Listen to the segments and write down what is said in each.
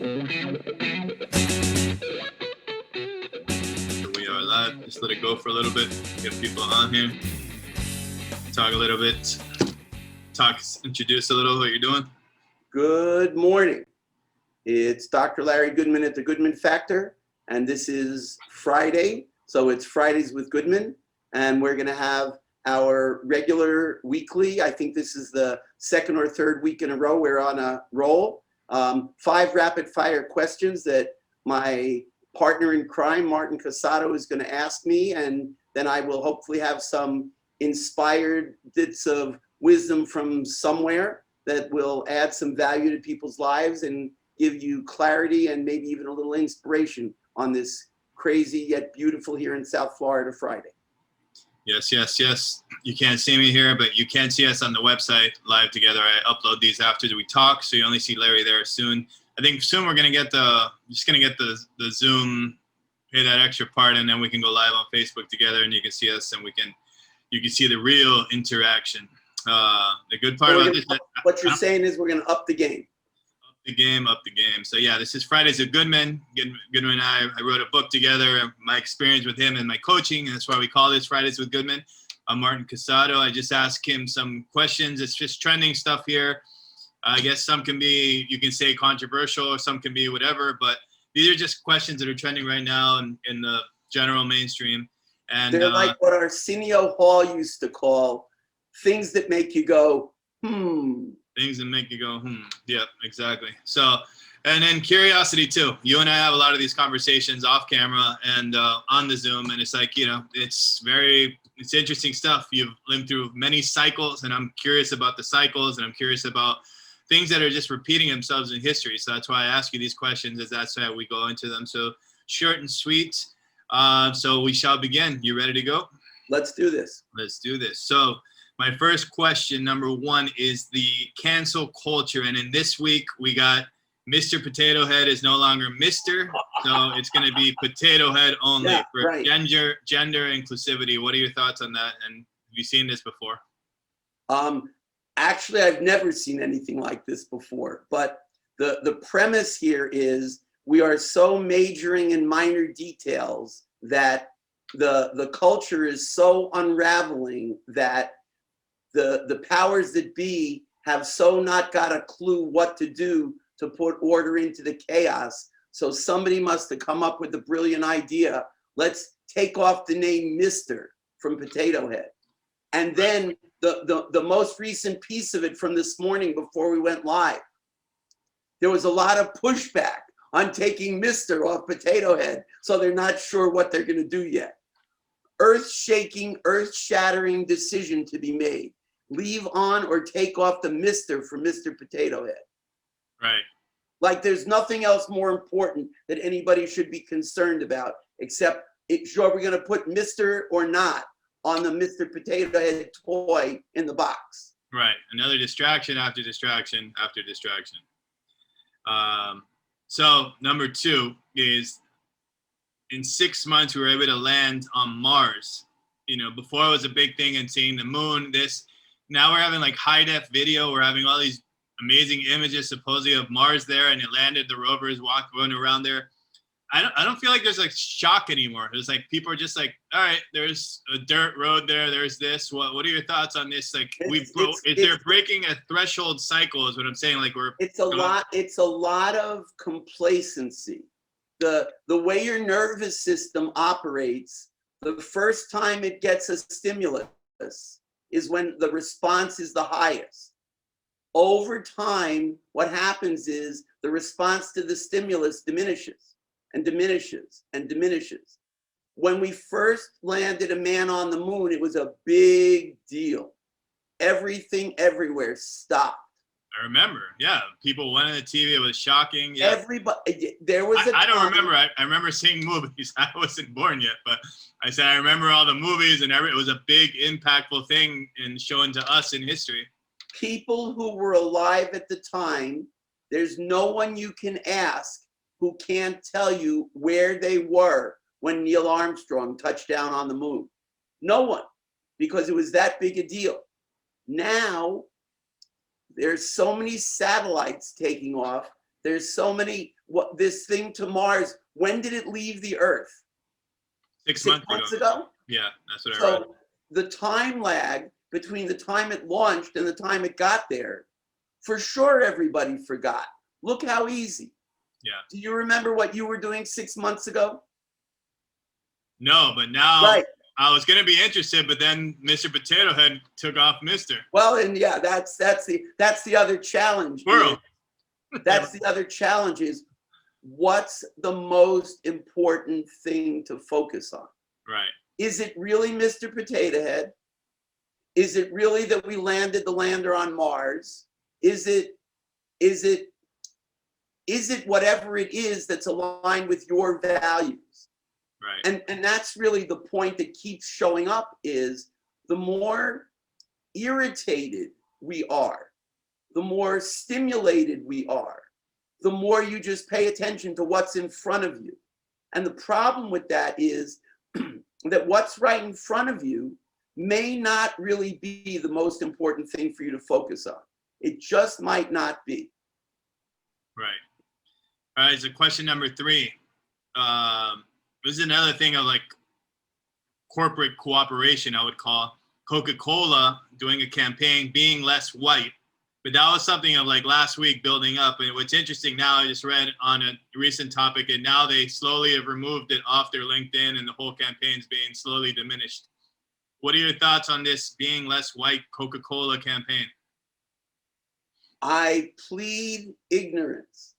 We are live. Just let it go for a little bit. Get people on here. Talk a little bit. Introduce a little what you're doing. Good morning. It's Dr. Larry Goodman at the Goodman Factor, and this is Friday. So it's Fridays with Goodman, and we're going to have our regular weekly. I think this is the second or third week in a row we're on a roll. 5 rapid fire questions that my partner in crime, Martin Casado, is going to ask me, and then I will hopefully have some inspired bits of wisdom from somewhere that will add some value to people's lives and give you clarity and maybe even a little inspiration on this crazy yet beautiful here in South Florida Friday. Yes. You can't see me here, but you can see us on the website live together. I upload these after we talk, so you only see Larry there soon. I think soon we're gonna get the Zoom, pay that extra part, and then we can go live on Facebook together, and you can see us, and you can see the real interaction. The good part about this, what you're saying is we're gonna up the game. Up the game. So yeah, this is Fridays with Goodman. Goodman and I wrote a book together, my experience with him and my coaching, and that's why we call this Fridays with Goodman. I'm Martin Casado. I just asked him some questions. It's just trending stuff here. I guess some can be, you can say controversial, or some can be whatever, but these are just questions that are trending right now in the general mainstream. And they're like what Arsenio Hall used to call things that make you go, Things that make you go, Yep, exactly. So, and then curiosity too. You and I have a lot of these conversations off camera and on the Zoom, and it's like, it's interesting stuff. You've lived through many cycles, and I'm curious about the cycles, and I'm curious about things that are just repeating themselves in history. So that's why I ask you these questions, as that's how we go into them. So short and sweet. So we shall begin. You ready to go? Let's do this. Let's do this. So my first question, number 1, is the cancel culture. And in this week, we got Mr. Potato Head is no longer Mr. So it's going to be Potato Head only for right. gender inclusivity. What are your thoughts on that? And have you seen this before? Actually, I've never seen anything like this before. But the premise here is we are so majoring in minor details that the culture is so unraveling that the powers that be have so not got a clue what to do to put order into the chaos. So somebody must have come up with the brilliant idea. Let's take off the name Mr. from Potato Head. And then the most recent piece of it from this morning before we went live, there was a lot of pushback on taking Mr. off Potato Head. So they're not sure what they're going to do yet. Earth-shaking, earth-shattering decision to be made. Leave on or take off the Mr. from Mr. Potato Head. Right. Like there's nothing else more important that anybody should be concerned about, except sure we're going to put Mr. or not on the Mr. Potato Head toy in the box. Right. Another distraction after distraction after distraction. So number 2 is in 6 months, we were able to land on Mars. Before it was a big thing and seeing the moon, now we're having like high def video. We're having all these amazing images supposedly of Mars there, and it landed, the rovers running around there. I don't feel like there's like shock anymore. It's like people are just like, all right, there's a dirt road there. There's this. What are your thoughts on this? Like they're breaking a threshold cycle is what I'm saying. Like it's a lot of complacency. The way your nervous system operates, the first time it gets a stimulus is when the response is the highest. Over time, what happens is the response to the stimulus diminishes and diminishes and diminishes. When we first landed a man on the moon, it was a big deal. Everything everywhere stopped. I remember, yeah. People went on the TV. It was shocking. Yeah. Everybody, there was I don't remember. I remember seeing movies. I wasn't born yet, but I said I remember all the movies and it was a big, impactful thing and shown to us in history. People who were alive at the time, there's no one you can ask who can't tell you where they were when Neil Armstrong touched down on the moon. No one, because it was that big a deal. Now, there's so many satellites taking off There's so many, what this thing to Mars, when did it leave the Earth? 6 6 months months ago. ago? Yeah, that's what I read. So the time lag between the time it launched and the time it got there, for sure everybody forgot. Look how easy. Yeah. Do you remember what you were doing 6 months ago? No, but now Right. I was gonna be interested, but then Mr. Potato Head took off Mr. Well, and yeah, that's the other challenge. Squirrel. That's the other challenge is what's the most important thing to focus on? Right. Is it really Mr. Potato Head? Is it really that we landed the lander on Mars? Is it whatever it is that's aligned with your values? Right. And that's really the point that keeps showing up is the more irritated we are, the more stimulated we are, the more you just pay attention to what's in front of you. And the problem with that is that what's right in front of you may not really be the most important thing for you to focus on. It just might not be. Right. All right. So question number 3. This is another thing of like corporate cooperation, I would call Coca-Cola doing a campaign, being less white. But that was something of like last week building up. And what's interesting now, I just read on a recent topic, and now they slowly have removed it off their LinkedIn, and the whole campaign's being slowly diminished. What are your thoughts on this being less white Coca-Cola campaign? I plead ignorance.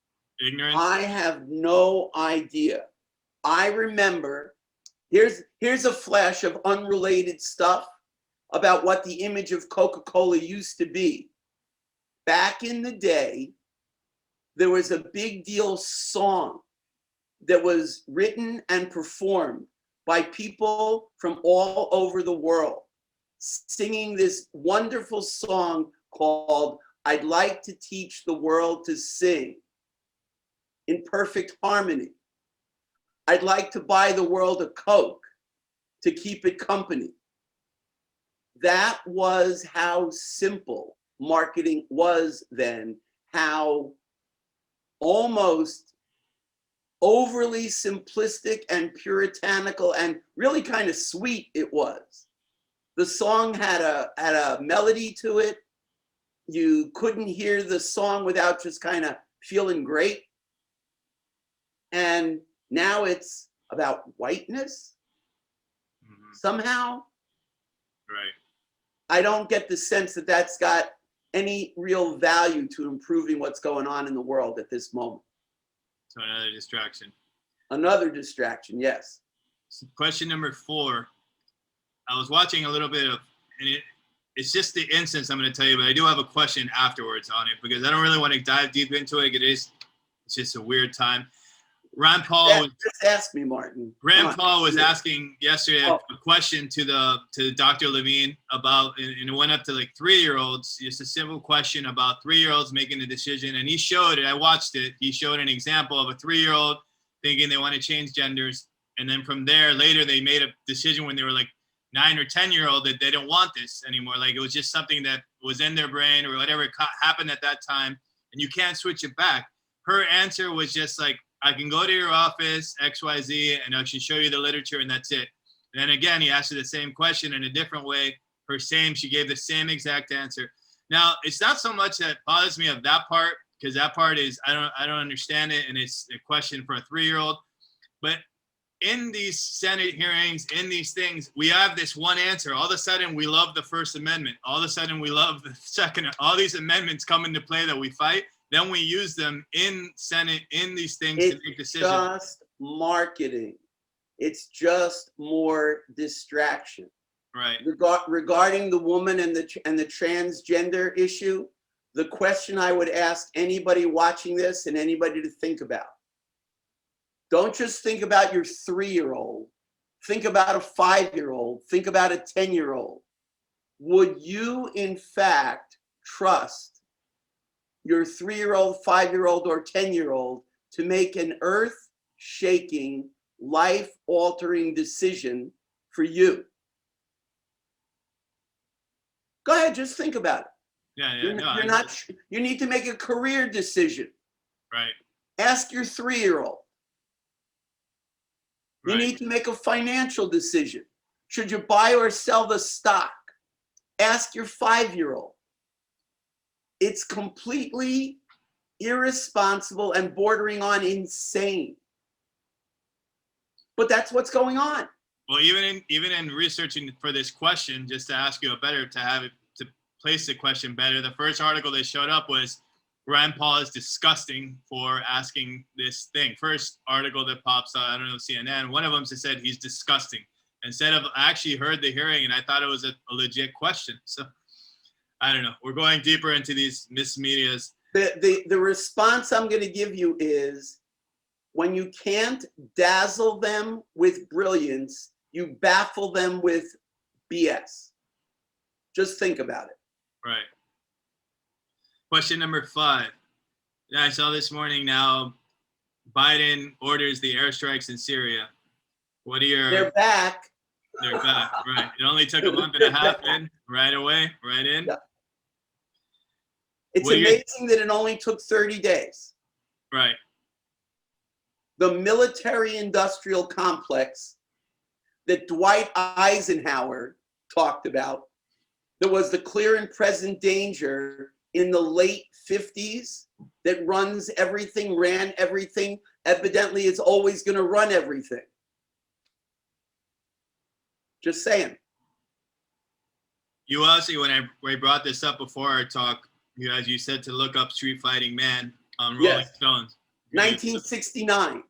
Ignorance? I have no idea. I remember, here's a flash of unrelated stuff about what the image of Coca-Cola used to be. Back in the day, there was a big deal song that was written and performed by people from all over the world, singing this wonderful song called I'd Like to Teach the World to Sing, in perfect harmony. I'd like to buy the world a Coke to keep it company. That was how simple marketing was then, how almost overly simplistic and puritanical and really kind of sweet it was. The song had a melody to it. You couldn't hear the song without just kind of feeling great. And now it's about whiteness somehow. Right. I don't get the sense that that's got any real value to improving what's going on in the world at this moment. So another distraction. Another distraction, yes. So question number 4. I was watching a little bit of, and it's just the instance I'm going to tell you, but I do have a question afterwards on it because I don't really want to dive deep into it. It's just a weird time. Rand Paul just ask me, Martin. Rand Paul was asking yesterday a question to Dr. Levine about, and it went up to like 3-year-olds, just a simple question about 3-year-olds making a decision. And he showed it. I watched it. He showed an example of a 3-year-old thinking they want to change genders. And then from there, later they made a decision when they were like 9 or 10-year-old that they don't want this anymore. Like it was just something that was in their brain or whatever happened at that time. And you can't switch it back. Her answer was just like, I can go to your office, XYZ, and I can show you the literature, and that's it. And then again, he asked her the same question in a different way. She gave the same exact answer. Now, it's not so much that bothers me of that part, because that part is, I don't understand it, and it's a question for a 3-year-old. But in these Senate hearings, in these things, we have this one answer. All of a sudden, we love the First Amendment. All of a sudden, we love the Second. All these amendments come into play that we fight. Then we use them in Senate, in these things to make decisions. It's just marketing. It's just more distraction. Right. Regarding the woman and the transgender issue, the question I would ask anybody watching this and anybody to think about. Don't just think about your 3-year-old. Think about a 5-year-old. Think about a 10-year-old. Would you, in fact, trust your 3-year-old, 5-year-old, or 10-year-old to make an earth-shaking, life-altering decision for you? Go ahead, just think about it. Yeah. You need to make a career decision. Right. Ask your 3-year-old. You Right. need to make a financial decision. Should you buy or sell the stock? Ask your 5-year-old. It's completely irresponsible and bordering on insane. But that's what's going on. Well, even in researching for this question, just to ask you a better, to have it, to place the question better, the first article that showed up was Rand Paul is disgusting for asking this thing. First article that pops up, I don't know, CNN, one of them said he's disgusting. Instead of, I actually heard the hearing and I thought it was a legit question. So I don't know. We're going deeper into these mismedias. The response I'm going to give you is, when you can't dazzle them with brilliance, you baffle them with BS. Just think about it. Right. Question number 5. Yeah, I saw this morning now, Biden orders the airstrikes in Syria. What are your... They're back. They're back, right. It only took a month and a half in, right away, right in. Yeah. It's amazing that it only took 30 days. Right. The military-industrial complex that Dwight Eisenhower talked about, that was the clear and present danger in the late 50s, that runs everything, ran everything, evidently is always going to run everything. Just saying. You also, when I brought this up before our talk, as you said to look up Street Fighting Man on Rolling Stones. 1969.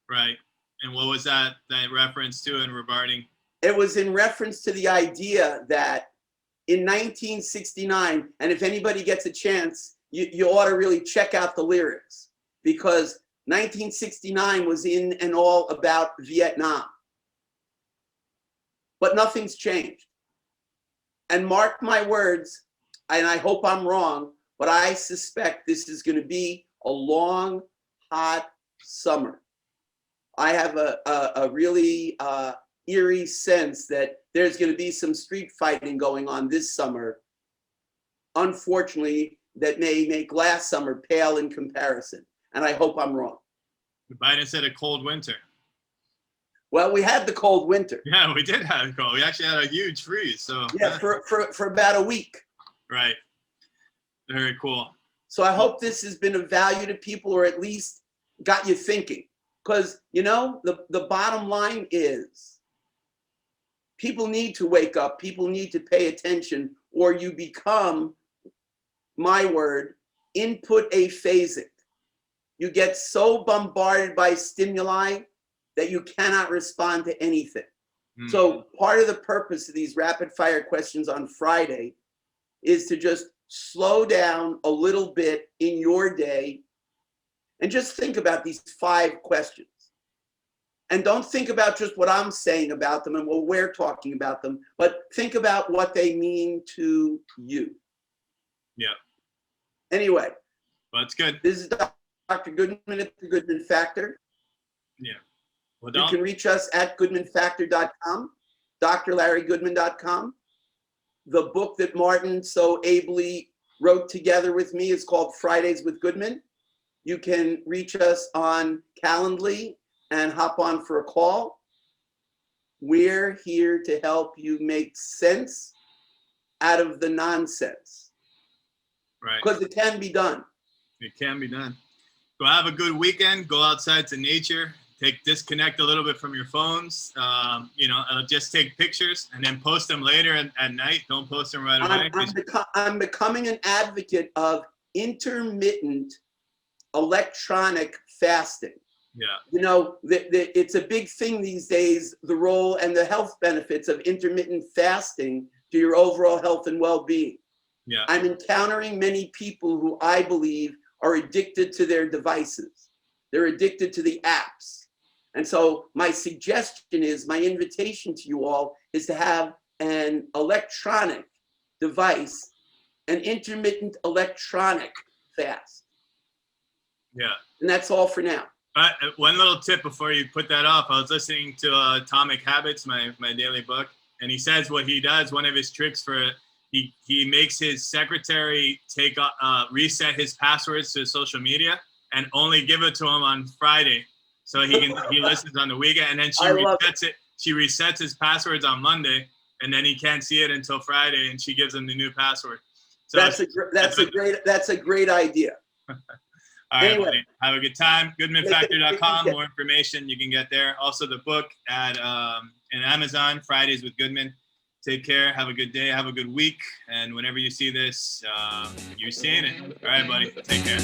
Right. And what was that reference to and regarding? It was in reference to the idea that in 1969, and if anybody gets a chance, you ought to really check out the lyrics, because 1969 was in and all about Vietnam. But nothing's changed. And mark my words, and I hope I'm wrong, but I suspect this is going to be a long, hot summer. I have a really eerie sense that there's going to be some street fighting going on this summer, unfortunately, that may make last summer pale in comparison. And I hope I'm wrong. Biden said a cold winter. Well, we had the cold winter. Yeah, we did have a cold. We actually had a huge freeze. So yeah, for about a week. Right. Very cool. So I hope this has been of value to people, or at least got you thinking. Because, you know, the bottom line is people need to wake up. People need to pay attention, or you become, my word, input aphasic. You get so bombarded by stimuli that you cannot respond to anything. So part of the purpose of these rapid fire questions on Friday is to just slow down a little bit in your day and just think about these 5 questions. And don't think about just what I'm saying about them and what we're talking about them, but think about what they mean to you. Yeah. Anyway. Well, that's good. This is Dr. Goodman at the Goodman Factor. Yeah. Well, you can reach us at goodmanfactor.com, drlarrygoodman.com. The book that Martin so ably wrote together with me is called Fridays with Goodman. You can reach us on Calendly and hop on for a call. We're here to help you make sense out of the nonsense. Right. Because it can be done. It can be done. Go have a good weekend. Go outside to nature. Disconnect a little bit from your phones. Just take pictures and then post them later at night. Don't post them right away. I'm becoming an advocate of intermittent electronic fasting. Yeah. You know, it's a big thing these days, the role and the health benefits of intermittent fasting to your overall health and well-being. Yeah. I'm encountering many people who I believe are addicted to their devices. They're addicted to the apps. And so my suggestion is, my invitation to you all is to have an electronic device, an intermittent electronic fast. Yeah. And that's all for now. One little tip before you put that off. I was listening to Atomic Habits, my daily book, and he says what he does, one of his tricks for he makes his secretary reset his passwords to social media, and only give it to him on Friday, so he listens on the weekend, and then she resets his passwords on Monday, and then he can't see it until Friday, and she gives him the new password. So that's a great idea. All right, anyway, buddy. Have a good time. GoodmanFactor.com. More information you can get there. Also, the book at in Amazon, Fridays with Goodman. Take care. Have a good day. Have a good week. And whenever you see this, you're seeing it. All right, buddy. Take care.